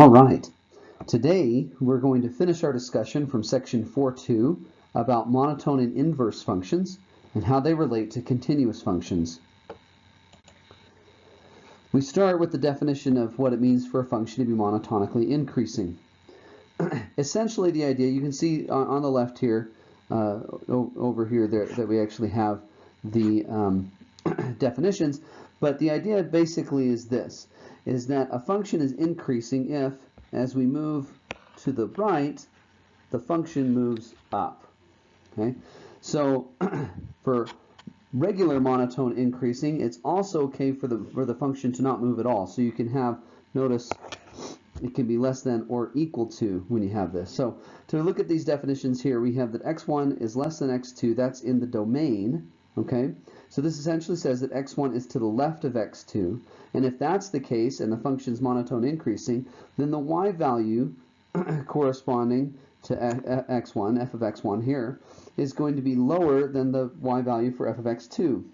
All right, today we're going to finish our discussion from section 4.2 about monotone and inverse functions and how they relate to continuous functions. We start with the definition of what it means for a function to be monotonically increasing. Essentially the idea, you can see on the left here, over here that we actually have the definitions, but the idea basically is this, is that a function is increasing if, as we move to the right, the function moves up. Okay, so for regular monotone increasing, it's also okay for the function to not move at all. So you can have, notice, it can be less than or equal to when you have this. So to look at these definitions here, we have that x1 is less than x2. That's in the domain. Okay, so this essentially says that x1 is to the left of x2, and if that's the case and the function's monotone increasing, then the y value corresponding to x1, f of x1 here, is going to be lower than the y value for f of x2.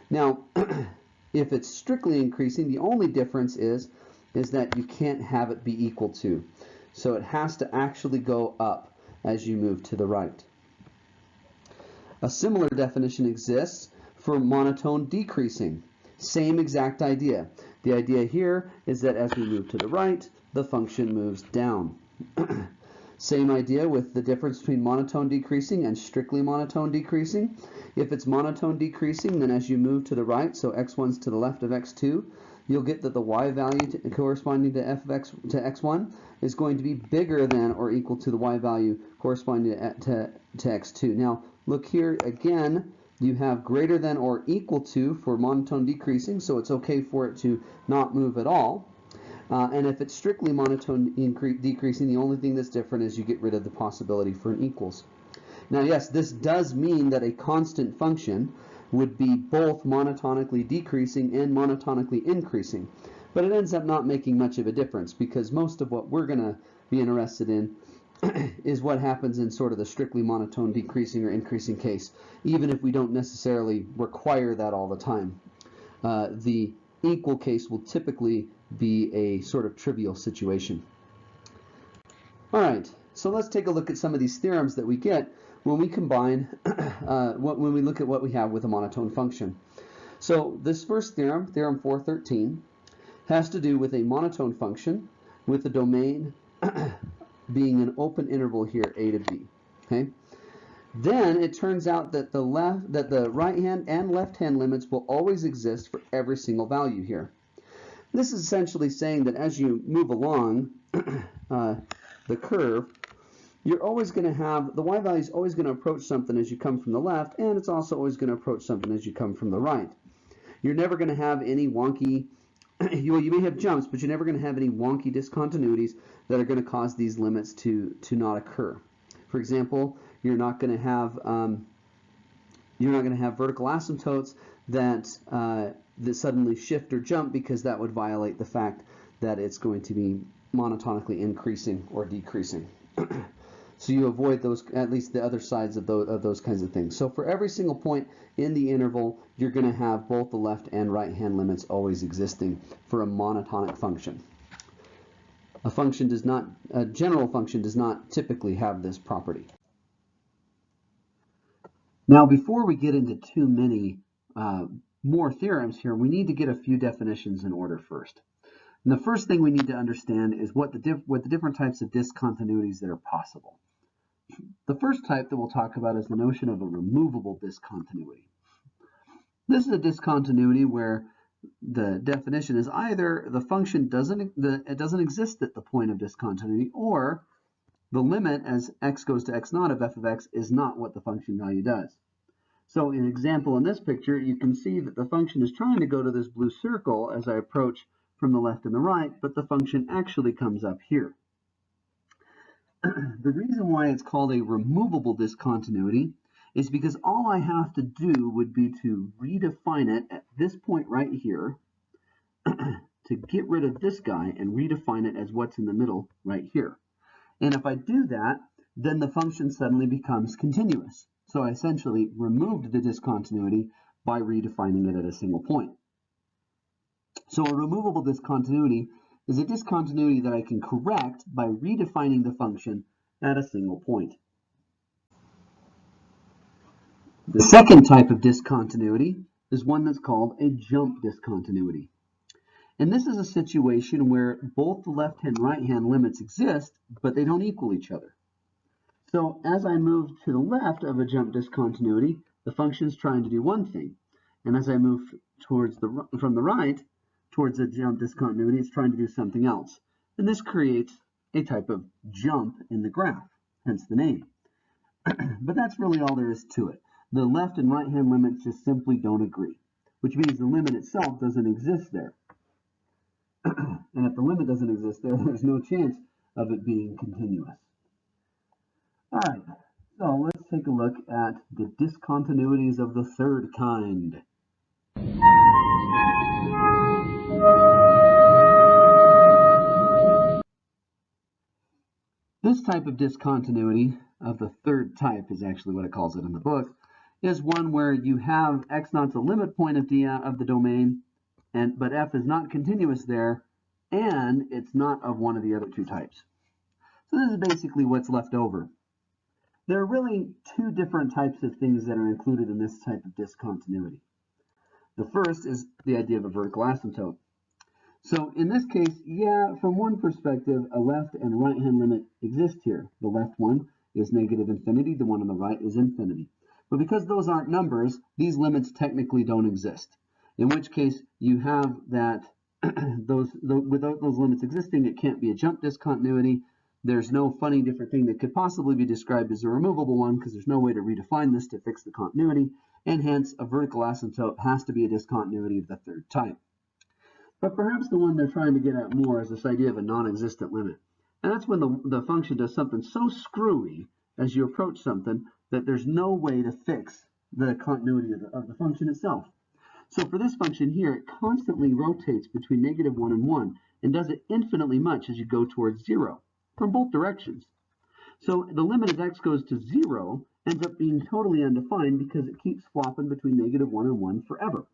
Now, if it's strictly increasing, the only difference is that you can't have it be equal to. So it has to actually go up as you move to the right. A similar definition exists for monotone decreasing. Same exact idea. The idea here is that as we move to the right, the function moves down. Same idea with the difference between monotone decreasing and strictly monotone decreasing. If it's monotone decreasing, then as you move to the right, so x1's to the left of x2, you'll get that the y value corresponding to f of x to x1 is going to be bigger than or equal to the y value corresponding to x2. Now, look here again, you have greater than or equal to for monotone decreasing, so it's okay for it to not move at all. And if it's strictly monotone decreasing, the only thing that's different is you get rid of the possibility for an equals. Now, yes, this does mean that a constant function would be both monotonically decreasing and monotonically increasing, but it ends up not making much of a difference because most of what we're going to be interested in is what happens in sort of the strictly monotone decreasing or increasing case, even if we don't necessarily require that all the time. The equal case will typically be a sort of trivial situation. All right, so let's take a look at some of these theorems that we get when we combine, when we look at what we have with a monotone function. So this first theorem, theorem 413, has to do with a monotone function with the domain being an open interval here, a to b. Okay. Then it turns out that the right hand and left hand limits will always exist for every single value here. This is essentially saying that as you move along the curve, you're always going to have, the y value is always going to approach something as you come from the left, and it's also always going to approach something as you come from the right. You're never going to have any wonky, you may have jumps, but you're never going to have any wonky discontinuities that are going to cause these limits to not occur. For example, you're not going to have vertical asymptotes that suddenly shift or jump, because that would violate the fact that it's going to be monotonically increasing or decreasing. So you avoid those, at least the other sides of those kinds of things. So for every single point in the interval, you're going to have both the left and right hand limits always existing for a monotonic function. A general function does not typically have this property. Now, before we get into too many more theorems here, we need to get a few definitions in order first. And the first thing we need to understand is what the different types of discontinuities that are possible. The first type that we'll talk about is the notion of a removable discontinuity. This is a discontinuity where the definition is either the function doesn't exist at the point of discontinuity, or the limit as x goes to x naught of f of x is not what the function value does. So in example in this picture, you can see that the function is trying to go to this blue circle as I approach from the left and the right, but the function actually comes up here. The reason why it's called a removable discontinuity is because all I have to do would be to redefine it at this point right here to get rid of this guy and redefine it as what's in the middle right here. And if I do that, then the function suddenly becomes continuous. So I essentially removed the discontinuity by redefining it at a single point. So a removable discontinuity is a discontinuity that I can correct by redefining the function at a single point. The second type of discontinuity is one that's called a jump discontinuity. And this is a situation where both the left and right hand limits exist, but they don't equal each other. So as I move to the left of a jump discontinuity, the function is trying to do one thing. And as I move towards from the right towards a jump discontinuity, it's trying to do something else. And this creates a type of jump in the graph, hence the name. But that's really all there is to it. The left and right hand limits just simply don't agree, which means the limit itself doesn't exist there. And if the limit doesn't exist there, there's no chance of it being continuous. All right, so let's take a look at the discontinuities of the third kind. This type of discontinuity of the third type is actually what it calls it in the book, is one where you have x naught's a limit point of the domain, but f is not continuous there, and it's not of one of the other two types. So this is basically what's left over. There are really two different types of things that are included in this type of discontinuity. The first is the idea of a vertical asymptote. So in this case, yeah, from one perspective, a left and right hand limit exist here. The left one is negative infinity, the one on the right is infinity. But because those aren't numbers, these limits technically don't exist. In which case, you have that without those limits existing, it can't be a jump discontinuity. There's no funny different thing that could possibly be described as a removable one because there's no way to redefine this to fix the continuity, and hence a vertical asymptote has to be a discontinuity of the third type. But perhaps the one they're trying to get at more is this idea of a non-existent limit. And that's when the function does something so screwy as you approach something that there's no way to fix the continuity of the function itself. So for this function here, it constantly rotates between -1 and 1 and does it infinitely much as you go towards 0 from both directions. So the limit as x goes to 0 ends up being totally undefined because it keeps flopping between -1 and 1 forever.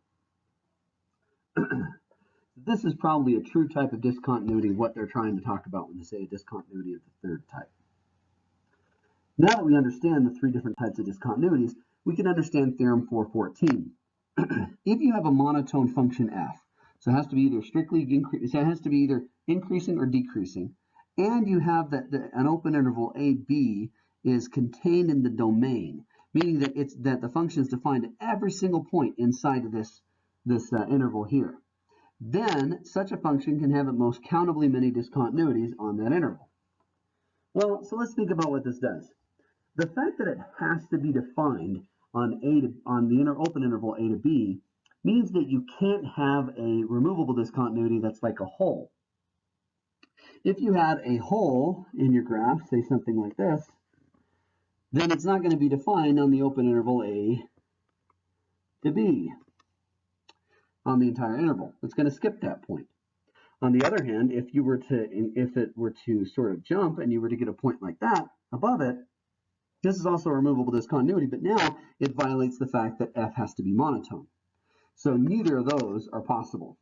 This is probably a true type of discontinuity, what they're trying to talk about when they say a discontinuity of the third type. Now that we understand the three different types of discontinuities, we can understand theorem 414. If you have a monotone function f, so it has to be either increasing or decreasing, and you have that an open interval AB is contained in the domain, meaning that the function is defined at every single point inside of this interval here, then such a function can have at most countably many discontinuities on that interval. Well, so let's think about what this does. The fact that it has to be defined on the open interval a to b means that you can't have a removable discontinuity that's like a hole. If you had a hole in your graph, say something like this, then it's not going to be defined on the open interval a to b on the entire interval. It's going to skip that point. On the other hand, if it were to sort of jump and you were to get a point like that above it, this is also a removable discontinuity, but now it violates the fact that f has to be monotone. So neither of those are possible.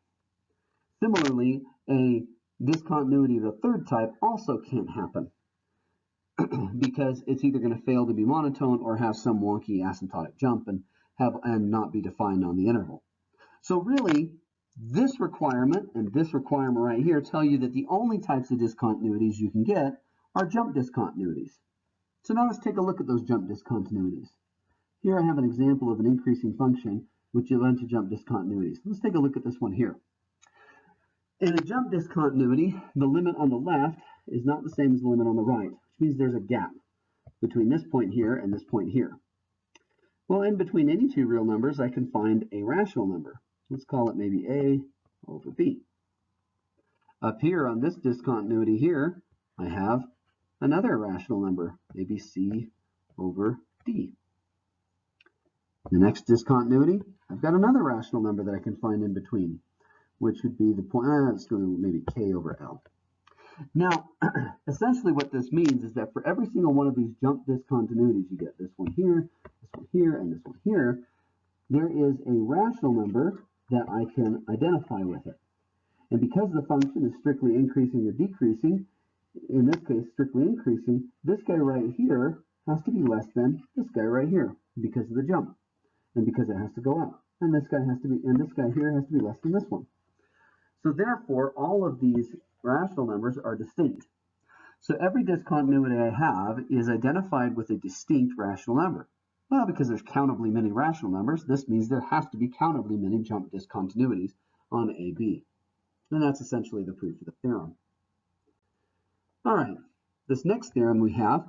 Similarly, a discontinuity of the third type also can't happen because it's either going to fail to be monotone or have some wonky asymptotic jump and not be defined on the interval. So really, this requirement and this requirement right here tell you that the only types of discontinuities you can get are jump discontinuities. So now let's take a look at those jump discontinuities. Here I have an example of an increasing function which will lead to jump discontinuities. Let's take a look at this one here. In a jump discontinuity, the limit on the left is not the same as the limit on the right, which means there's a gap between this point here and this point here. Well, in between any two real numbers, I can find a rational number. Let's call it maybe a over b. Up here on this discontinuity here, I have another rational number, maybe c over d. The next discontinuity, I've got another rational number that I can find in between, which would be the point, let's go maybe k over l. Now, essentially what this means is that for every single one of these jump discontinuities, you get this one here, and this one here, there is a rational number that I can identify with it. And because the function is strictly increasing or decreasing, in this case strictly increasing, this guy right here has to be less than this guy right here because of the jump and because it has to go up. And this guy has to be, and this guy here has to be less than this one. So therefore, all of these rational numbers are distinct. So every discontinuity I have is identified with a distinct rational number. Well, because there's countably many rational numbers, this means there has to be countably many jump discontinuities on AB. And that's essentially the proof of the theorem. All right, this next theorem we have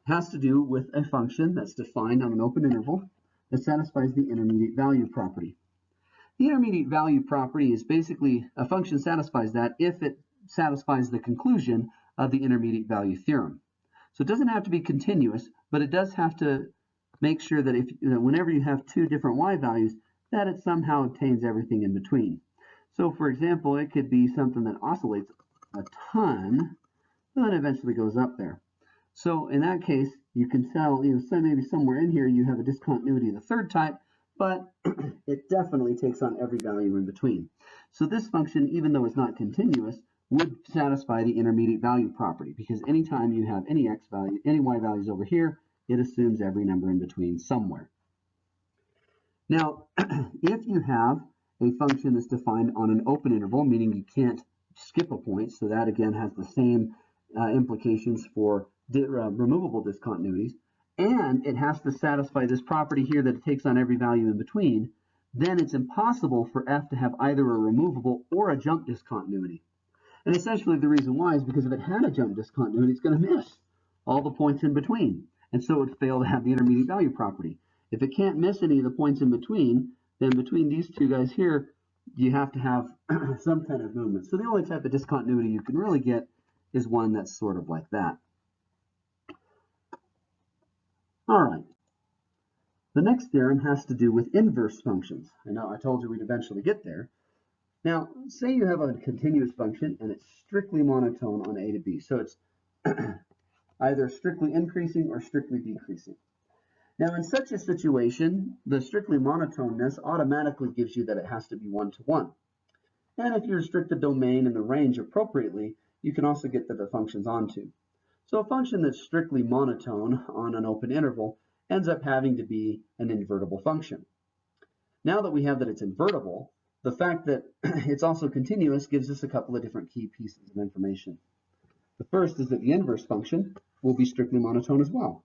has to do with a function that's defined on an open interval that satisfies the intermediate value property. The intermediate value property is basically a function satisfies that if it satisfies the conclusion of the intermediate value theorem. So it doesn't have to be continuous, but it does have to make sure that whenever you have two different y values, that it somehow obtains everything in between. So for example, it could be something that oscillates a ton, but then eventually goes up there. So in that case, you can tell, so maybe somewhere in here you have a discontinuity of the third type, but it definitely takes on every value in between. So this function, even though it's not continuous, would satisfy the intermediate value property, because anytime you have any x value, any y values over here, it assumes every number in between somewhere. Now, if you have a function that's defined on an open interval, meaning you can't skip a point, so that again has the same implications for removable discontinuities, and it has to satisfy this property here that it takes on every value in between, then it's impossible for f to have either a removable or a jump discontinuity. And essentially the reason why is because if it had a jump discontinuity, it's going to miss all the points in between, and so it would fail to have the intermediate value property. If it can't miss any of the points in between, then between these two guys here, you have to have some kind of movement. So the only type of discontinuity you can really get is one that's sort of like that. All right. The next theorem has to do with inverse functions. I know I told you we'd eventually get there. Now, say you have a continuous function and it's strictly monotone on A to B. So it's either strictly increasing or strictly decreasing. Now, in such a situation, the strictly monotoneness automatically gives you that it has to be one-to-one. And if you restrict the domain and the range appropriately, you can also get that the function's onto. So a function that's strictly monotone on an open interval ends up having to be an invertible function. Now that we have that it's invertible, the fact that it's also continuous gives us a couple of different key pieces of information. The first is that the inverse function will be strictly monotone as well.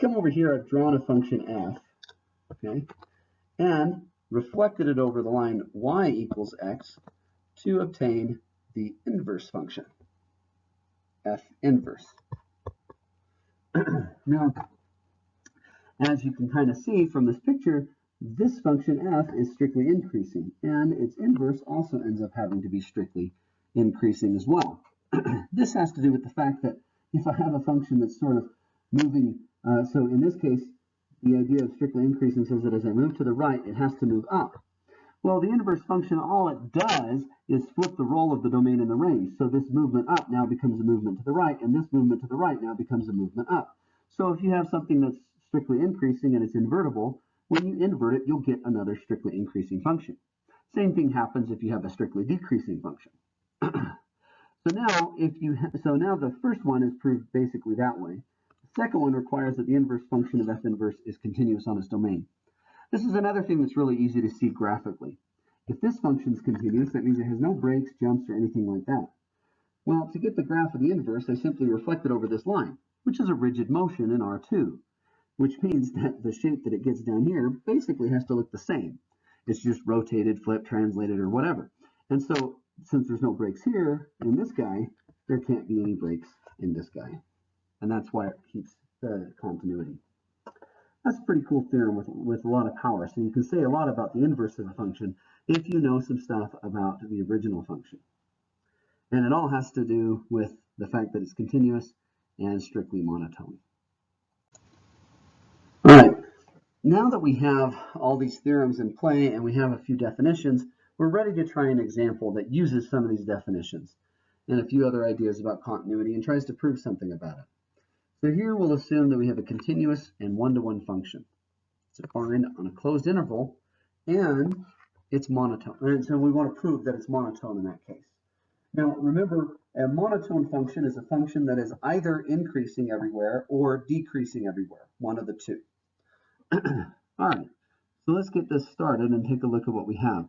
Come over here, I've drawn a function f, okay, and reflected it over the line y equals x to obtain the inverse function, f inverse. Now, as you can kind of see from this picture, this function f is strictly increasing, and its inverse also ends up having to be strictly increasing as well. This has to do with the fact that if I have a function that's sort of moving, so in this case, the idea of strictly increasing says that as I move to the right, it has to move up. Well, the inverse function, all it does is flip the role of the domain and the range. So this movement up now becomes a movement to the right, and this movement to the right now becomes a movement up. So if you have something that's strictly increasing and it's invertible, when you invert it, you'll get another strictly increasing function. Same thing happens if you have a strictly decreasing function. So now the first one is proved basically that way. The second one requires that the inverse function of f inverse is continuous on its domain. This is another thing that's really easy to see graphically. If this function is continuous, that means it has no breaks, jumps, or anything like that. Well, to get the graph of the inverse, I simply reflect it over this line, which is a rigid motion in R2, which means that the shape that it gets down here basically has to look the same. It's just rotated, flipped, translated, or whatever. And so, since there's no breaks here in this guy, there can't be any breaks in this guy. And that's why it keeps the continuity. That's a pretty cool theorem with a lot of power. So you can say a lot about the inverse of a function if you know some stuff about the original function. And it all has to do with the fact that it's continuous and strictly monotone. All right, now that we have all these theorems in play and we have a few definitions, we're ready to try an example that uses some of these definitions and a few other ideas about continuity and tries to prove something about it. So here we'll assume that we have a continuous and one-to-one function. It's defined on a closed interval, and it's monotone. And so we want to prove that it's monotone in that case. Now, remember, a monotone function is a function that is either increasing everywhere or decreasing everywhere, one of the two. All right, so let's get this started and take a look at what we have.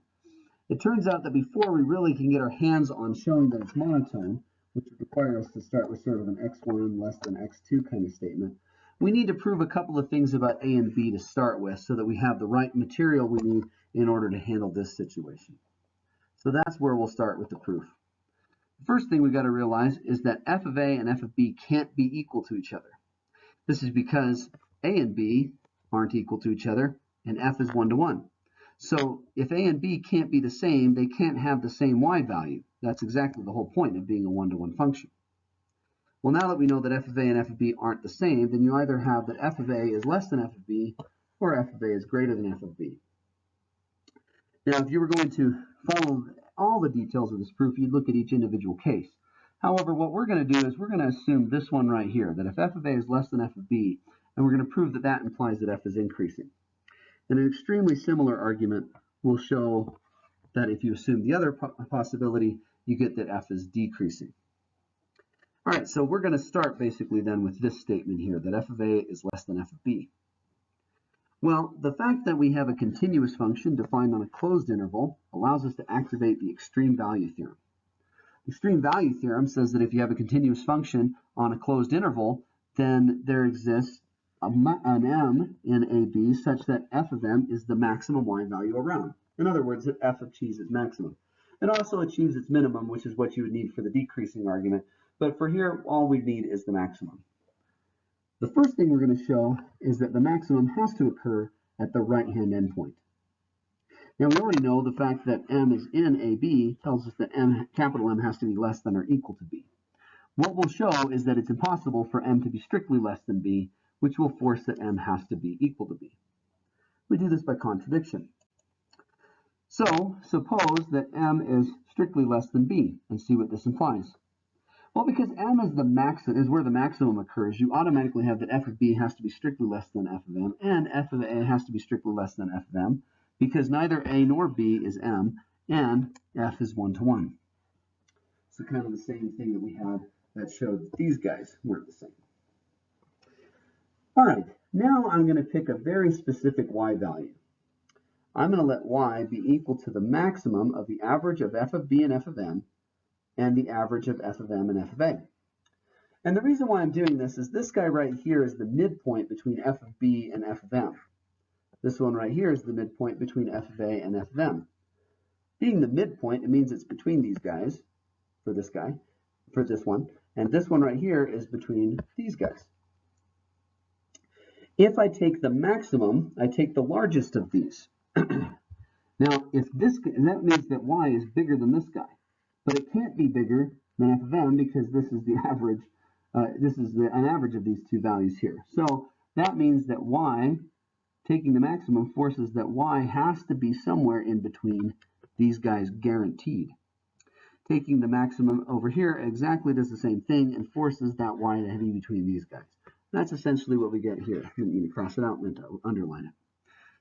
It turns out that before we really can get our hands on showing that it's monotone, which would require us to start with sort of an x1 less than x2 kind of statement, we need to prove a couple of things about A and B to start with so that we have the right material we need in order to handle this situation. So that's where we'll start with the proof. The first thing we've got to realize is that f of A and f of B can't be equal to each other. This is because A and B aren't equal to each other, and f is 1 to 1. So if A and B can't be the same, they can't have the same y value. That's exactly the whole point of being a 1-to-1 function. Well, now that we know that f of A and f of B aren't the same, then you either have that f of A is less than f of B, or f of A is greater than f of B. Now, if you were going to follow all the details of this proof, you'd look at each individual case. However, what we're going to do is we're going to assume this one right here, that if f of A is less than f of B, and we're going to prove that that implies that f is increasing. And an extremely similar argument will show that if you assume the other possibility, you get that f is decreasing. All right, so we're going to start basically then with this statement here, that f of A is less than f of B. Well, the fact that we have a continuous function defined on a closed interval allows us to activate the extreme value theorem. The extreme value theorem says that if you have a continuous function on a closed interval, then there exists an m in AB such that f of m is the maximum y value around. In other words, that f achieves its maximum. It also achieves its minimum, which is what you would need for the decreasing argument. But for here, all we need is the maximum. The first thing we're going to show is that the maximum has to occur at the right-hand endpoint. Now, we already know the fact that m is in AB tells us that capital M has to be less than or equal to B. What we'll show is that it's impossible for m to be strictly less than B, which will force that m has to be equal to B. We do this by contradiction. So, suppose that m is strictly less than B, and see what this implies. Well, because m is where the maximum occurs, you automatically have that f of B has to be strictly less than f of m, and f of A has to be strictly less than f of m, because neither A nor B is m, and f is 1 to 1. So kind of the same thing that we had that showed that these guys weren't the same. All right, now I'm going to pick a very specific y value. I'm going to let y be equal to the maximum of the average of f of B and f of m, and the average of f of m and f of A. And the reason why I'm doing this is this guy right here is the midpoint between f of B and f of m. This one right here is the midpoint between f of A and f of m. Being the midpoint, it means it's between these guys, for this guy, for this one, and this one right here is between these guys. If I take the maximum, I take the largest of these. Now, that means that y is bigger than this guy. But it can't be bigger than f of m because this is the average. An average of these two values here. So that means that y, taking the maximum, forces that y has to be somewhere in between these guys guaranteed. Taking the maximum over here exactly does the same thing and forces that y to be between these guys. That's essentially what we get here. I didn't mean to cross it out, meant to underline it.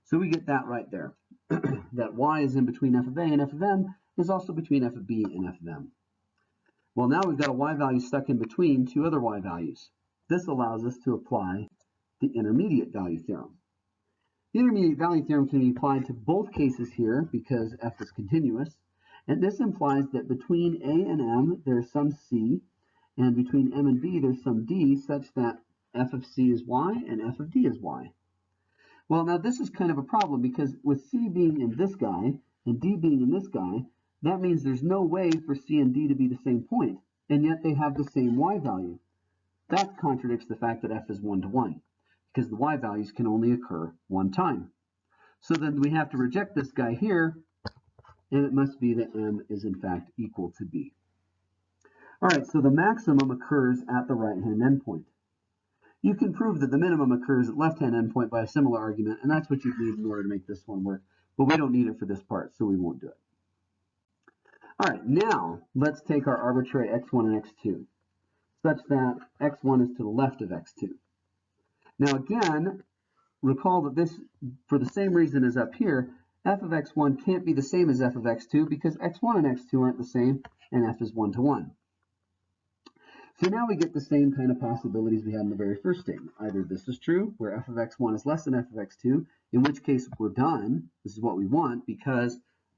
So we get that right there. That y is in between f of A and f of m is also between f of B and f of m. Well, now we've got a y value stuck in between two other y values. This allows us to apply the intermediate value theorem. The intermediate value theorem can be applied to both cases here because f is continuous, and this implies that between A and m there's some c, and between m and b there's some d, such that f of c is y and f of d is y. Well, now this is kind of a problem because with c being in this guy and d being in this guy, that means there's no way for c and d to be the same point, and yet they have the same y value. That contradicts the fact that f is 1 to 1, because the y values can only occur one time. So then we have to reject this guy here, and it must be that m is in fact equal to b. All right, so the maximum occurs at the right-hand endpoint. You can prove that the minimum occurs at left-hand endpoint by a similar argument, and that's what you need in order to make this one work, but we don't need it for this part, so we won't do it. All right, now let's take our arbitrary x1 and x2, such that x1 is to the left of x2. Now again, recall that this, for the same reason as up here, f of x1 can't be the same as f of x2 because x1 and x2 aren't the same, and f is 1 to 1. So now we get the same kind of possibilities we had in the very first statement. Either this is true, where f of x1 is less than f of x2, in which case we're done. This is what we want because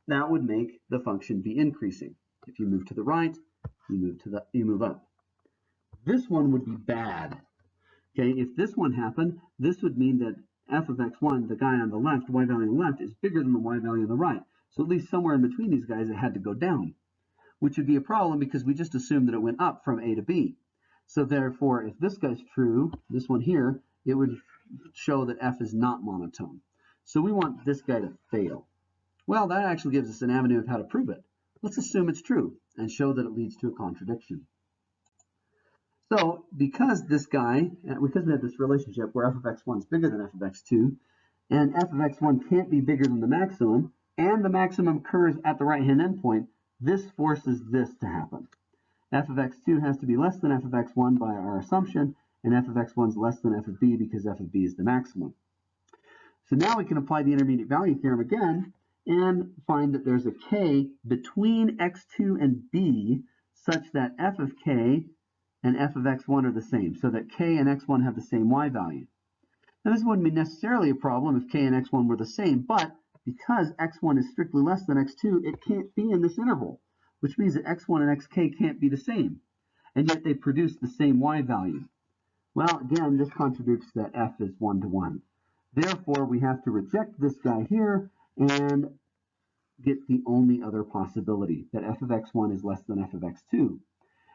that would make the function be increasing. If you move to the right, you move up. This one would be bad. Okay, if this one happened, this would mean that f of x1, the guy on the left, y value on the left, is bigger than the y value on the right. So at least somewhere in between these guys, it had to go down, which would be a problem because we just assumed that it went up from A to B. So therefore, if this guy's true, this one here, it would show that f is not monotone. So we want this guy to fail. Well, that actually gives us an avenue of how to prove it. Let's assume it's true and show that it leads to a contradiction. So because we have this relationship where f of x1 is bigger than f of x2, and f of x1 can't be bigger than the maximum, and the maximum occurs at the right-hand endpoint, this forces this to happen. F of x2 has to be less than f of x1 by our assumption, and f of x1 is less than f of b because f of b is the maximum. So now we can apply the intermediate value theorem again and find that there's a k between x2 and b such that f of k and f of x1 are the same, so that k and x1 have the same y value. Now this wouldn't be necessarily a problem if k and x1 were the same, but because x1 is strictly less than x2, it can't be in this interval, which means that x1 and xk can't be the same, and yet they produce the same y value. Well, again, this contradicts that f is 1 to 1. Therefore, we have to reject this guy here and get the only other possibility, that f of x1 is less than f of x2.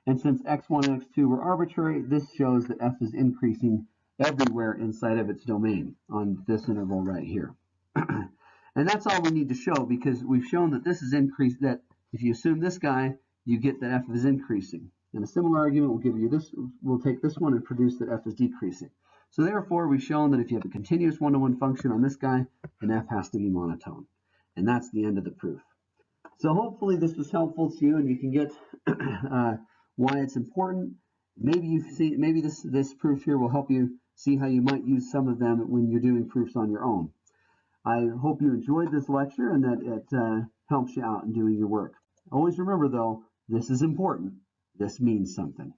And since x1 and x2 were arbitrary, this shows that f is increasing everywhere inside of its domain on this interval right here. And that's all we need to show because we've shown that this is increased, that if you assume this guy, you get that f is increasing. And a similar argument will give you this, we'll take this one and produce that f is decreasing. So therefore, we've shown that if you have a continuous one-to-one function on this guy, then f has to be monotone. And that's the end of the proof. So hopefully this was helpful to you and you can get why it's important. Maybe this proof here will help you see how you might use some of them when you're doing proofs on your own. I hope you enjoyed this lecture and that it helps you out in doing your work. Always remember though, this is important. This means something.